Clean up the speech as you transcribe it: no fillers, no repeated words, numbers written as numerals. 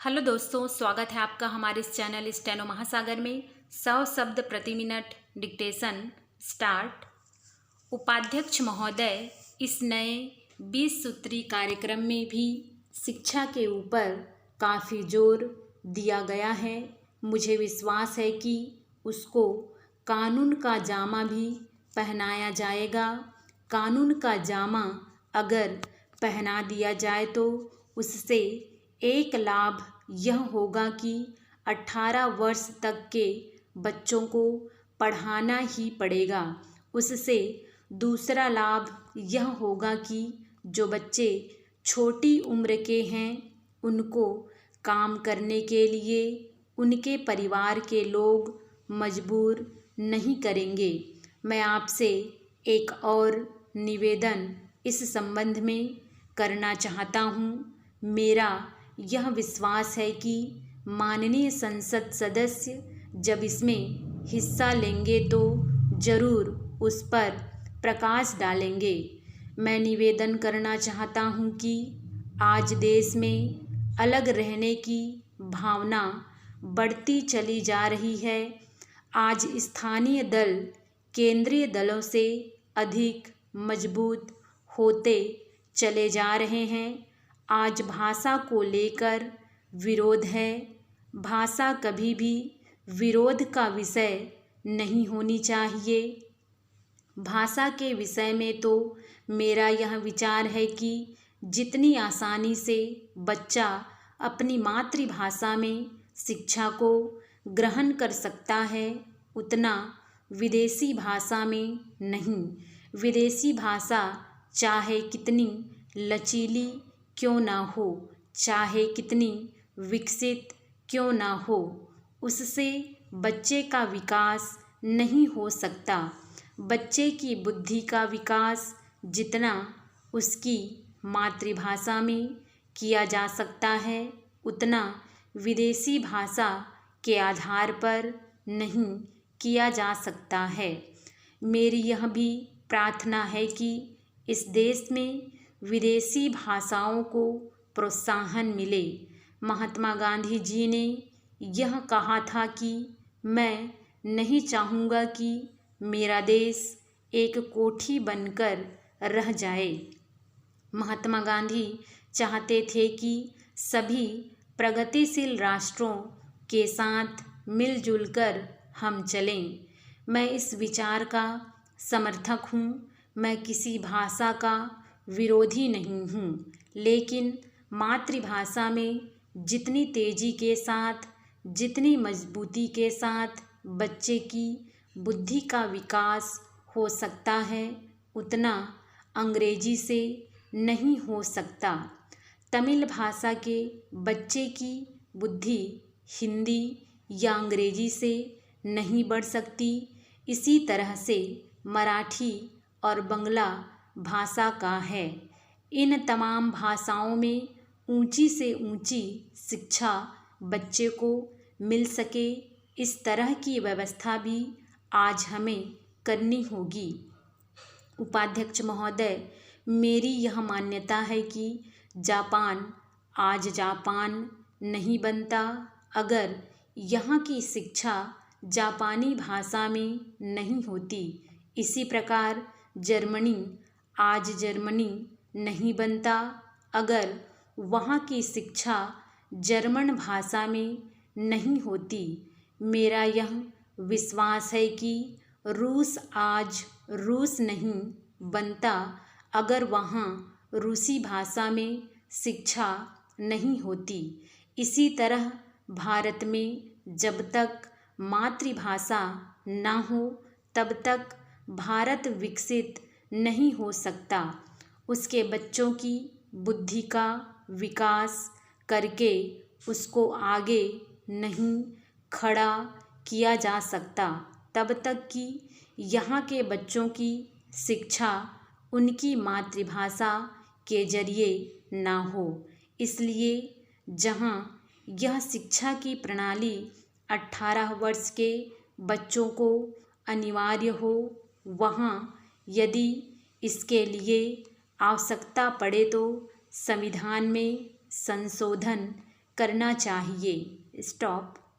Hello दोस्तों, स्वागत है आपका हमारे इस चैनल स्टेनो महासागर में। 100 शब्द प्रति मिनट डिक्टेशन स्टार्ट। उपाध्यक्ष महोदय, इस नए 20 सूत्री कार्यक्रम में भी शिक्षा के ऊपर काफ़ी जोर दिया गया है। मुझे विश्वास है कि उसको कानून का जामा भी पहनाया जाएगा। कानून का जामा अगर पहना दिया जाए तो उससे एक लाभ यह होगा कि 18 वर्ष तक के बच्चों को पढ़ाना ही पड़ेगा। उससे दूसरा लाभ यह होगा कि जो बच्चे छोटी उम्र के हैं उनको काम करने के लिए उनके परिवार के लोग मजबूर नहीं करेंगे। मैं आपसे एक और निवेदन इस संबंध में करना चाहता हूँ। मेरा यह विश्वास है कि माननीय संसद सदस्य जब इसमें हिस्सा लेंगे तो ज़रूर उस पर प्रकाश डालेंगे। मैं निवेदन करना चाहता हूँ कि आज देश में अलग रहने की भावना बढ़ती चली जा रही है। आज स्थानीय दल केंद्रीय दलों से अधिक मजबूत होते चले जा रहे हैं। आज भाषा को लेकर विरोध है। भाषा कभी भी विरोध का विषय नहीं होनी चाहिए। भाषा के विषय में तो मेरा यह विचार है कि जितनी आसानी से बच्चा अपनी मातृभाषा में शिक्षा को ग्रहण कर सकता है उतना विदेशी भाषा में नहीं। विदेशी भाषा चाहे कितनी लचीली क्यों ना हो, चाहे कितनी विकसित क्यों ना हो, उससे बच्चे का विकास नहीं हो सकता। बच्चे की बुद्धि का विकास जितना उसकी मातृभाषा में किया जा सकता है उतना विदेशी भाषा के आधार पर नहीं किया जा सकता है। मेरी यह भी प्रार्थना है कि इस देश में विदेशी भाषाओं को प्रोत्साहन मिले। महात्मा गांधी जी ने यह कहा था कि मैं नहीं चाहूँगा कि मेरा देश एक कोठी बनकर रह जाए। महात्मा गांधी चाहते थे कि सभी प्रगतिशील राष्ट्रों के साथ मिलजुल कर हम चलें। मैं इस विचार का समर्थक हूँ। मैं किसी भाषा का विरोधी नहीं हूँ, लेकिन मातृभाषा में जितनी तेज़ी के साथ, जितनी मजबूती के साथ बच्चे की बुद्धि का विकास हो सकता है उतना अंग्रेजी से नहीं हो सकता। तमिल भाषा के बच्चे की बुद्धि हिंदी या अंग्रेजी से नहीं बढ़ सकती। इसी तरह से मराठी और बंगला भाषा का है। इन तमाम भाषाओं में ऊंची से ऊंची शिक्षा बच्चे को मिल सके, इस तरह की व्यवस्था भी आज हमें करनी होगी। उपाध्यक्ष महोदय, मेरी यह मान्यता है कि जापान आज जापान नहीं बनता अगर यहाँ की शिक्षा जापानी भाषा में नहीं होती। इसी प्रकार जर्मनी आज जर्मनी नहीं बनता अगर वहाँ की शिक्षा जर्मन भाषा में नहीं होती। मेरा यह विश्वास है कि रूस आज रूस नहीं बनता अगर वहाँ रूसी भाषा में शिक्षा नहीं होती। इसी तरह भारत में जब तक मातृभाषा ना हो तब तक भारत विकसित नहीं हो सकता। उसके बच्चों की बुद्धि का विकास करके उसको आगे नहीं खड़ा किया जा सकता तब तक कि यहाँ के बच्चों की शिक्षा उनकी मातृभाषा के जरिए ना हो। इसलिए जहाँ यह शिक्षा की प्रणाली 18 वर्ष के बच्चों को अनिवार्य हो, वहाँ यदि इसके लिए आवश्यकता पड़े तो संविधान में संशोधन करना चाहिए। स्टॉप।